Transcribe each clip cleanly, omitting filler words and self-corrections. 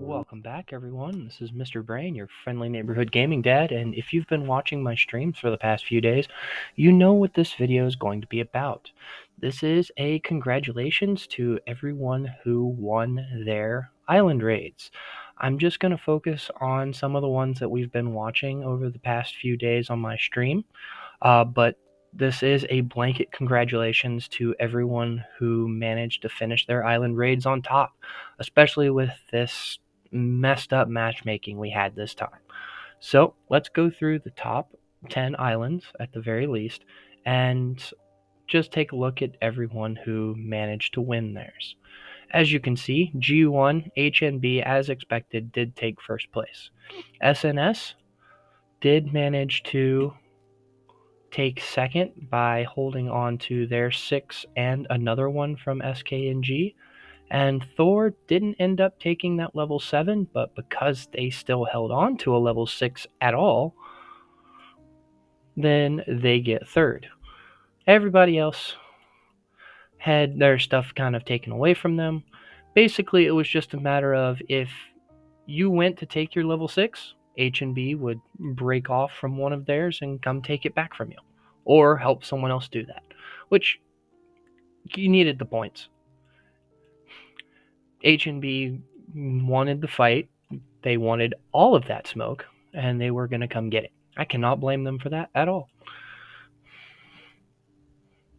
Welcome back, everyone. This is Mr. Brain, your friendly neighborhood gaming dad, and if you've been watching my streams for the past few days, you know what this video is going to be about. This is a congratulations to everyone who won their island raids. I'm just going to focus on some of the ones that we've been watching over the past few days on my stream, but this is a blanket congratulations to everyone who managed to finish their island raids on top, especially with this messed up matchmaking we had this time. So let's go through the top 10 islands at the very least and just take a look at everyone who managed to win theirs. As you can see, G1 HNB, as expected, did take first place. SNS did manage to take second by holding on to their 6 and another one from SKNG. And Thor didn't end up taking that level 7, but because they still held on to a level 6 at all, then they get third. Everybody else had their stuff kind of taken away from them. Basically, it was just a matter of if you went to take your level 6, H&B would break off from one of theirs and come take it back from you, or help someone else do that, which you needed the points. H&B wanted the fight. They wanted all of that smoke, and they were going to come get it. I cannot blame them for that at all.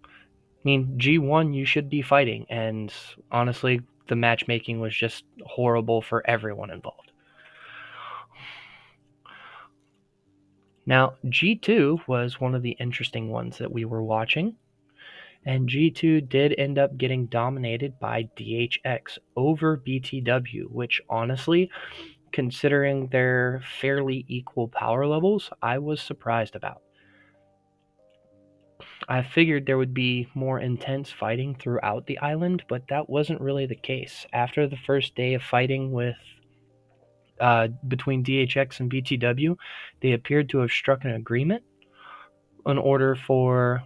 I mean, G1, you should be fighting, and honestly, the matchmaking was just horrible for everyone involved. Now, G2 was one of the interesting ones that we were watching, and G2 did end up getting dominated by DHX over BTW, which honestly, considering their fairly equal power levels, I was surprised about. I figured there would be more intense fighting throughout the island, but that wasn't really the case. After the first day of fighting with between DHX and BTW, they appeared to have struck an agreement in order for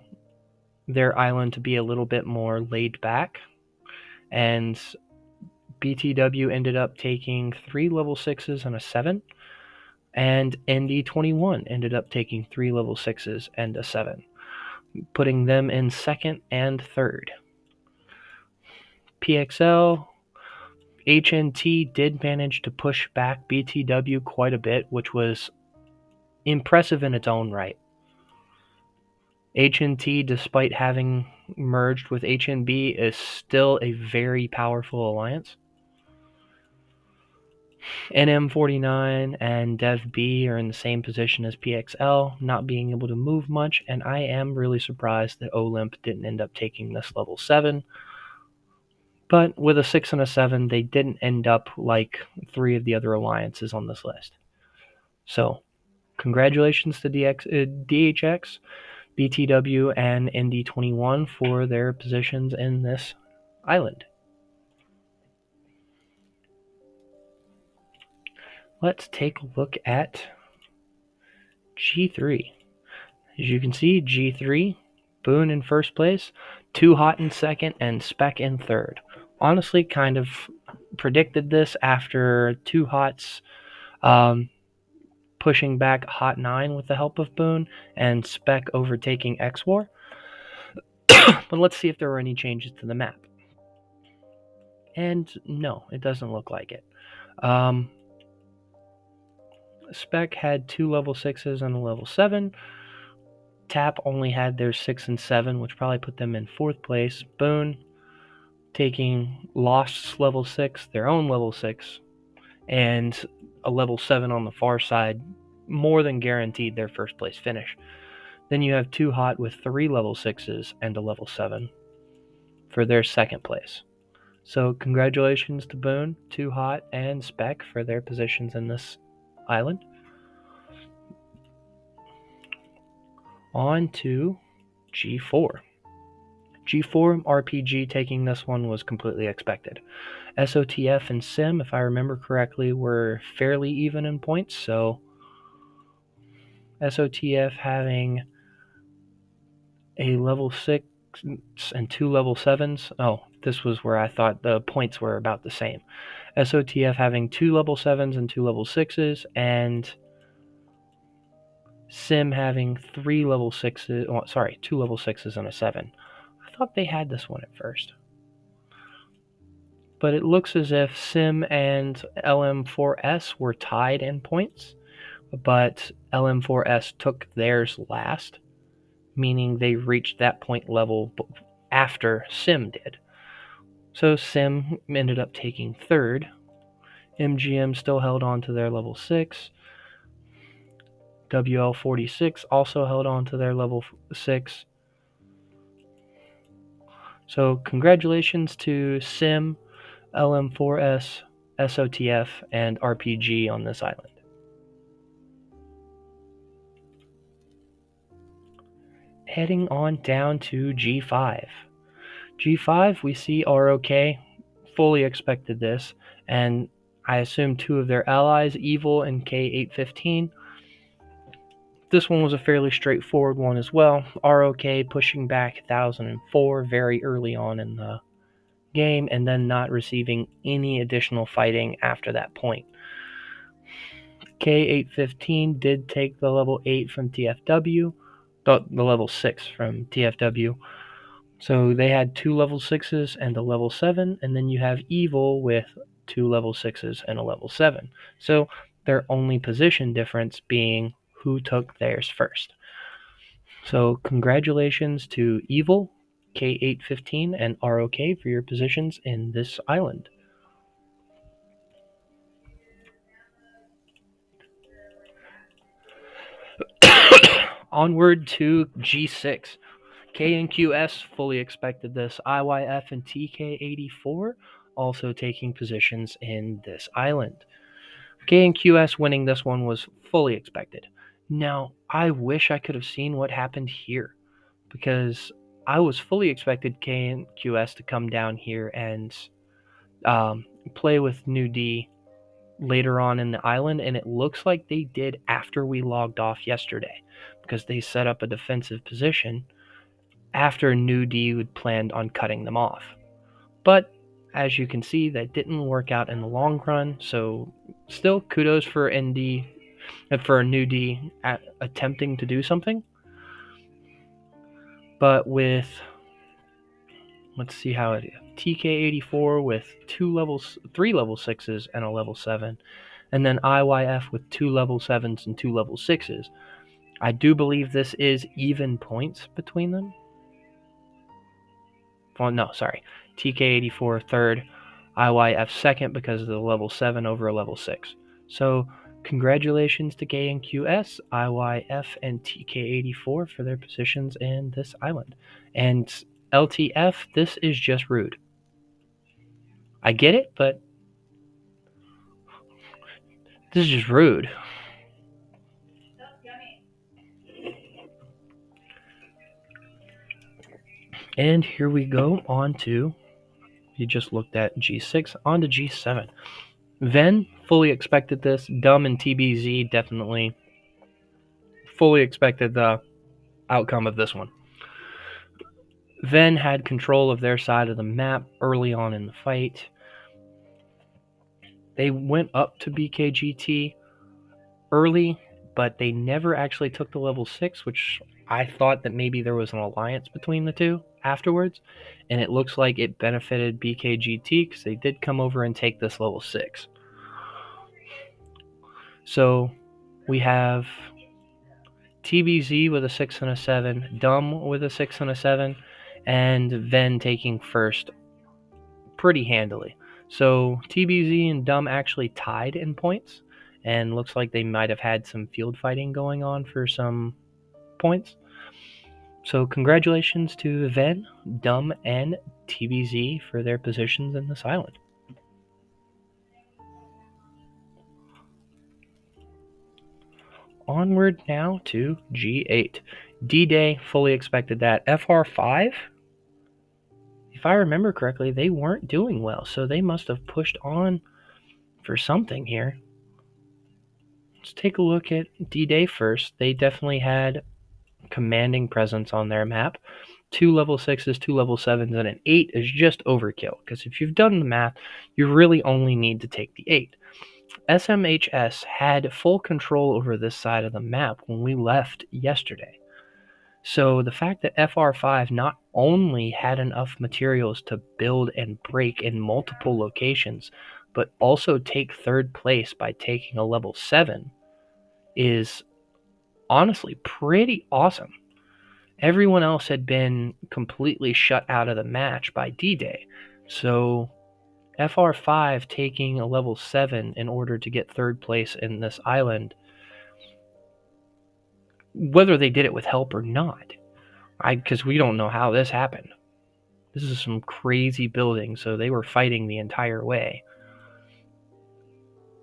their island to be a little bit more laid back, and BTW ended up taking 3 level 6s and a 7, and ND21 ended up taking 3 level 6s and a 7, putting them in second and third. PXL, HNT did manage to push back BTW quite a bit, which was impressive in its own right. HNT, despite having merged with HNB, is still a very powerful alliance. NM49 and DevB are in the same position as PXL, not being able to move much, and I am really surprised that Olymp didn't end up taking this level 7. But with a 6 and a 7, they didn't end up like 3 of the other alliances on this list. So, congratulations to DHX, BTW, and ND21 for their positions in this island. Let's take a look at G3. As you can see, G3, Boone in first place, Too Hot in second, and Spec in third. Honestly, kind of predicted this after Too Hot's pushing back Hot 9 with the help of Boone, and Spec overtaking X-War. But let's see if there were any changes to the map. And no, it doesn't look like it. Spec had 2 level 6s and a level 7. Tap only had their 6 and 7, which probably put them in 4th place. Boone taking Lost's level 6, their own level 6, and a level 7 on the far side, more than guaranteed their first place finish. Then you have Too Hot with 3 level 6s and a level 7 for their second place. So congratulations to Boone, Too Hot, and Spec for their positions in this island. On to G4. G4 RPG taking this one was completely expected. SOTF and Sim, if I remember correctly, were fairly even in points, so SOTF having a level 6 and 2 level 7s. Oh, this was where I thought the points were about the same. SOTF having 2 level 7s and 2 level 6s, and Sim having 3 level 6s, 2 level 6s and a 7. I thought they had this one at first. But it looks as if Sim and LM4S were tied in points, but LM4S took theirs last, meaning they reached that point level after Sim did. So Sim ended up taking third. MGM still held on to their level 6. WL46 also held on to their level 6. So congratulations to Sim, LM4S, SOTF, and RPG on this island. Heading on down to G5. G5, we see ROK, fully expected this, and I assume 2 of their allies, Evil and K815. This one was a fairly straightforward one as well. ROK pushing back 1004 very early on in the game, and then not receiving any additional fighting after that point. K815 did take the level 8 from TFW, the level 6 from TFW. So they had 2 level 6s and a level 7, and then you have Evil with 2 level 6s and a level 7. So their only position difference being who took theirs first. So congratulations to Evil, K815, and ROK for your positions in this island. Onward to G6. K and QS fully expected this. IYF and TK84 also taking positions in this island. K and QS winning this one was fully expected. Now, I wish I could have seen what happened here, because I was fully expected K and QS to come down here and play with New D later on in the island, and it looks like they did after we logged off yesterday, because they set up a defensive position after New D had planned on cutting them off. But as you can see, that didn't work out in the long run, so still kudos for ND and for New D at attempting to do something. But with, let's see how it is. TK84 with 3 level 6s and a level 7, and then IYF with 2 level 7s and 2 level 6s. I do believe this is even points between them. Well, no, sorry. TK84 third, IYF second because of the level 7 over a level 6. So congratulations to K and QS, IYF, and TK84 for their positions in this island. And LTF, this is just rude. I get it, but this is just rude. And here we go on to, you just looked at G6, on to G7. Ven fully expected this. Dumb and TBZ definitely fully expected the outcome of this one. Ven had control of their side of the map early on in the fight. They went up to BKGT early, but they never actually took the level 6, which I thought that maybe there was an alliance between the two afterwards, and it looks like it benefited BKGT because they did come over and take this level 6. So we have TBZ with a 6 and a 7, Dumb with a 6 and a 7, and Ven taking first pretty handily. So TBZ and Dumb actually tied in points, and looks like they might have had some field fighting going on for some points. So congratulations to Ven, Dumb, and TBZ for their positions in this island. Onward now to G8. D-Day, fully expected that. FR5, if I remember correctly, they weren't doing well, so they must have pushed on for something here. Let's take a look at D-Day first. They definitely had commanding presence on their map. 2 level 6s, 2 level 7s, and an 8 is just overkill, because if you've done the math, you really only need to take the 8. SMHS had full control over this side of the map when we left yesterday. So the fact that FR5 not only had enough materials to build and break in multiple locations, but also take third place by taking a level 7 is honestly pretty awesome. Everyone else had been completely shut out of the match by D-Day, so FR5 taking a level 7 in order to get third place in this island, whether they did it with help or not, because we don't know how this happened. This is some crazy building, so they were fighting the entire way.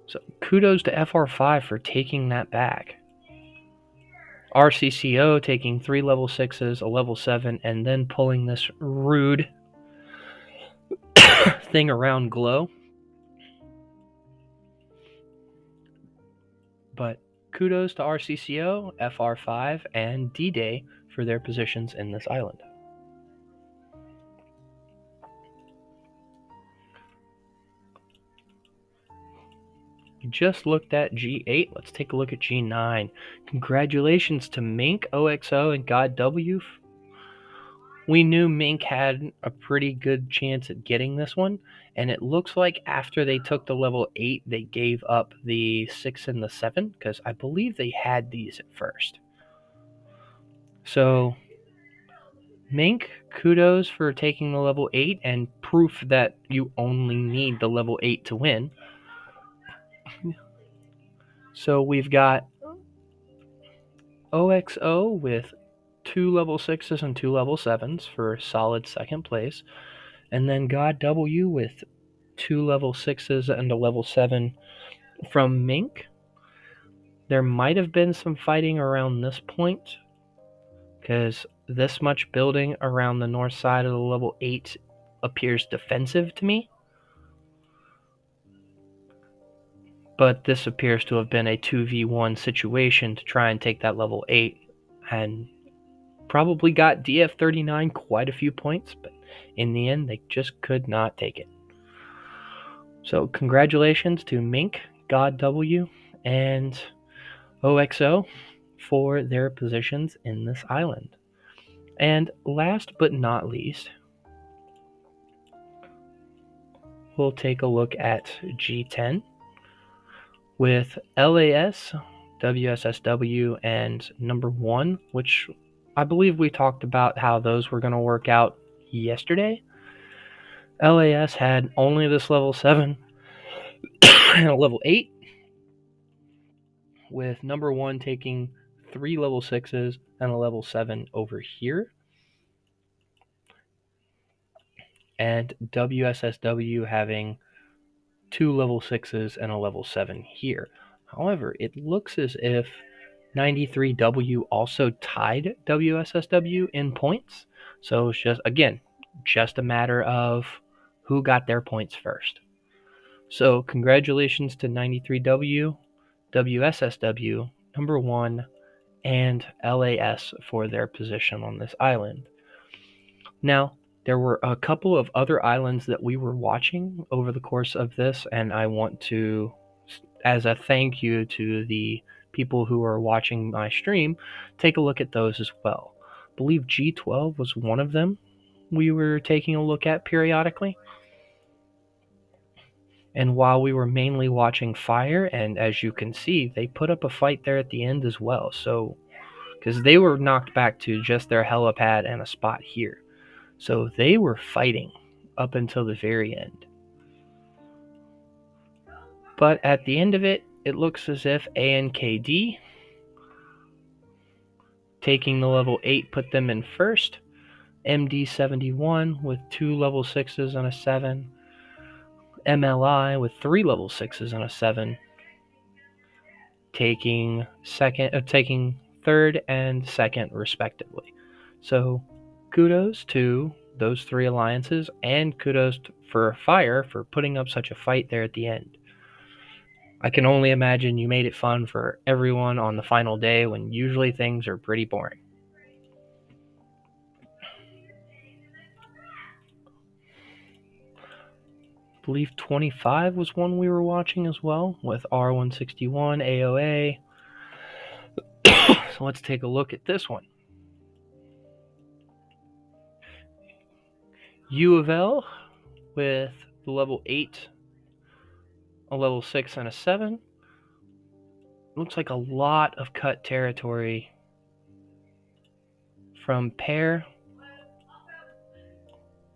So kudos to FR5 for taking that back. RCCO taking 3 level 6s, a level 7, and then pulling this rude thing around Glow. But kudos to RCCO, FR5, and D-Day for their positions in this island. We just looked at G8. Let's take a look at G9. Congratulations to Mink, OXO, and God W. We knew Mink had a pretty good chance at getting this one, and it looks like after they took the level 8, they gave up the 6 and the 7, because I believe they had these at first. So, Mink, kudos for taking the level 8 and proof that you only need the level 8 to win. So we've got OXO with 2 level 6s and 2 level 7s for solid second place. And then God W with 2 level 6s and a level 7 from Mink. There might have been some fighting around this point, because this much building around the north side of the level 8 appears defensive to me. But this appears to have been a 2v1 situation to try and take that level 8, and probably got DF39 quite a few points, but in the end, they just could not take it. So congratulations to Mink, God W, and OXO for their positions in this island. And last but not least, we'll take a look at G10 with LAS, WSSW, and number 1, which I believe we talked about how those were going to work out yesterday. LAS had only this level 7 and a level 8, with number 1 taking 3 level 6s and a level 7 over here, and WSSW having 2 level 6s and a level 7 here. However, it looks as if 93W also tied WSSW in points, so it's just a matter of who got their points first. So congratulations to 93W, WSSW, number 1, and LAS for their position on this island. Now, there were a couple of other islands that we were watching over the course of this, and I want to, as a thank you to the people who are watching my stream, take a look at those as well. I believe G12 was one of them we were taking a look at periodically. And while we were mainly watching Fire, and as you can see, they put up a fight there at the end as well. So, because they were knocked back to just their helipad and a spot here. So they were fighting up until the very end. But at the end of it, it looks as if ANKD taking the level 8 put them in first. MD71 with 2 level 6s and a 7. MLI with 3 level 6s and a 7. Taking third and second respectively. So kudos to those 3 alliances, and kudos for Fire for putting up such a fight there at the end. I can only imagine you made it fun for everyone on the final day when usually things are pretty boring. I believe 25 was one we were watching as well with R161 AOA. So let's take a look at this one. U of L with the level 8, a level 6, and a 7. Looks like a lot of cut territory from Pair.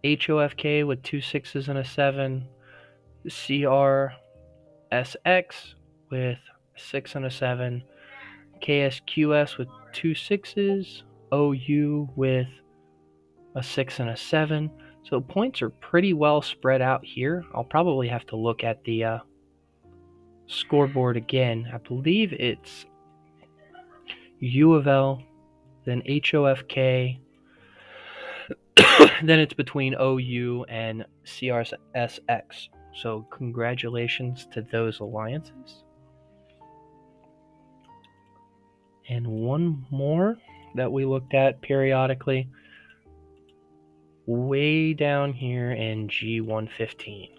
HOFK with 2 6s and a 7. CRSX with 6 and a 7. KSQS with 2 6s. OU with a 6 and a 7. So points are pretty well spread out here. I'll probably have to look at the scoreboard again. I believe it's U of L, then HOFK, then it's between OU and CRSX. So congratulations to those alliances. And one more that we looked at periodically, way down here in G115,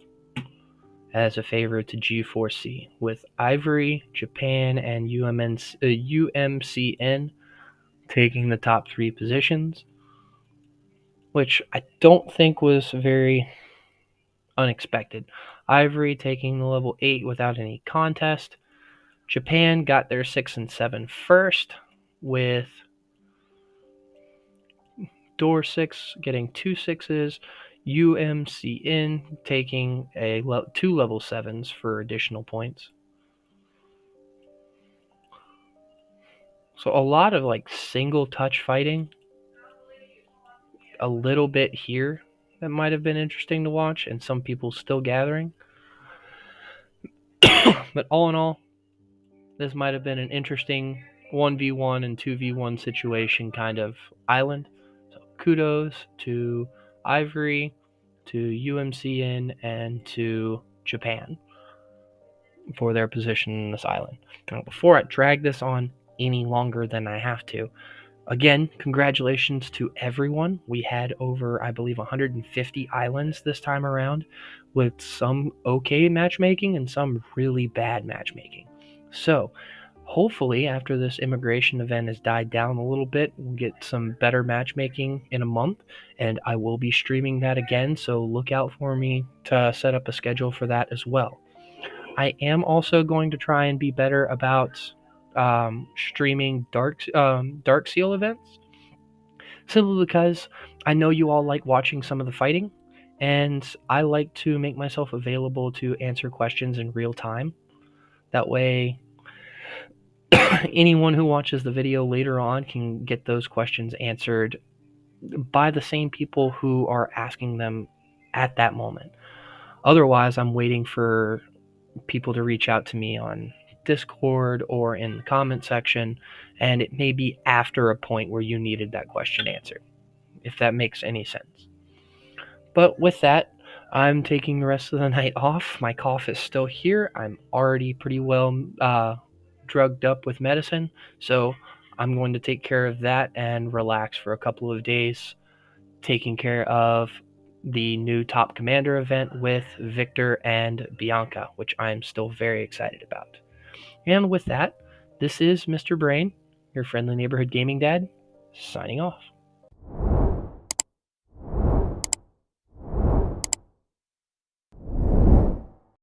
as a favor to G4C, with Ivory, Japan, and UMCN taking the top 3 positions, which I don't think was very unexpected. Ivory taking the level 8 without any contest. Japan got their 6 and 7 first, with Door 6 getting 2 6s, UMCN taking 2 level 7s for additional points. So a lot of like single touch fighting. A little bit here that might have been interesting to watch, and some people still gathering. But all in all, this might have been an interesting 1v1 and 2v1 situation kind of island. So kudos to Ivory, to UMCN, and to Japan for their position in this island. Now, before I drag this on any longer than I have to, again, congratulations to everyone. We had over, I believe, 150 islands this time around, with some okay matchmaking and some really bad matchmaking. So hopefully after this immigration event has died down a little bit, we'll get some better matchmaking in a month, and I will be streaming that again, so look out for me to set up a schedule for that as well. I am also going to try and be better about streaming Dark Seal events, simply because I know you all like watching some of the fighting, and I like to make myself available to answer questions in real time. That way anyone who watches the video later on can get those questions answered by the same people who are asking them at that moment. Otherwise, I'm waiting for people to reach out to me on Discord or in the comment section, and it may be after a point where you needed that question answered, if that makes any sense. But with that, I'm taking the rest of the night off. My cough is still here. I'm already pretty well drugged up with medicine, so I'm going to take care of that and relax for a couple of days, taking care of the new Top Commander event with Victor and Bianca, which I'm still very excited about. And with that, this is Mr. Brain, your friendly neighborhood gaming dad, signing off.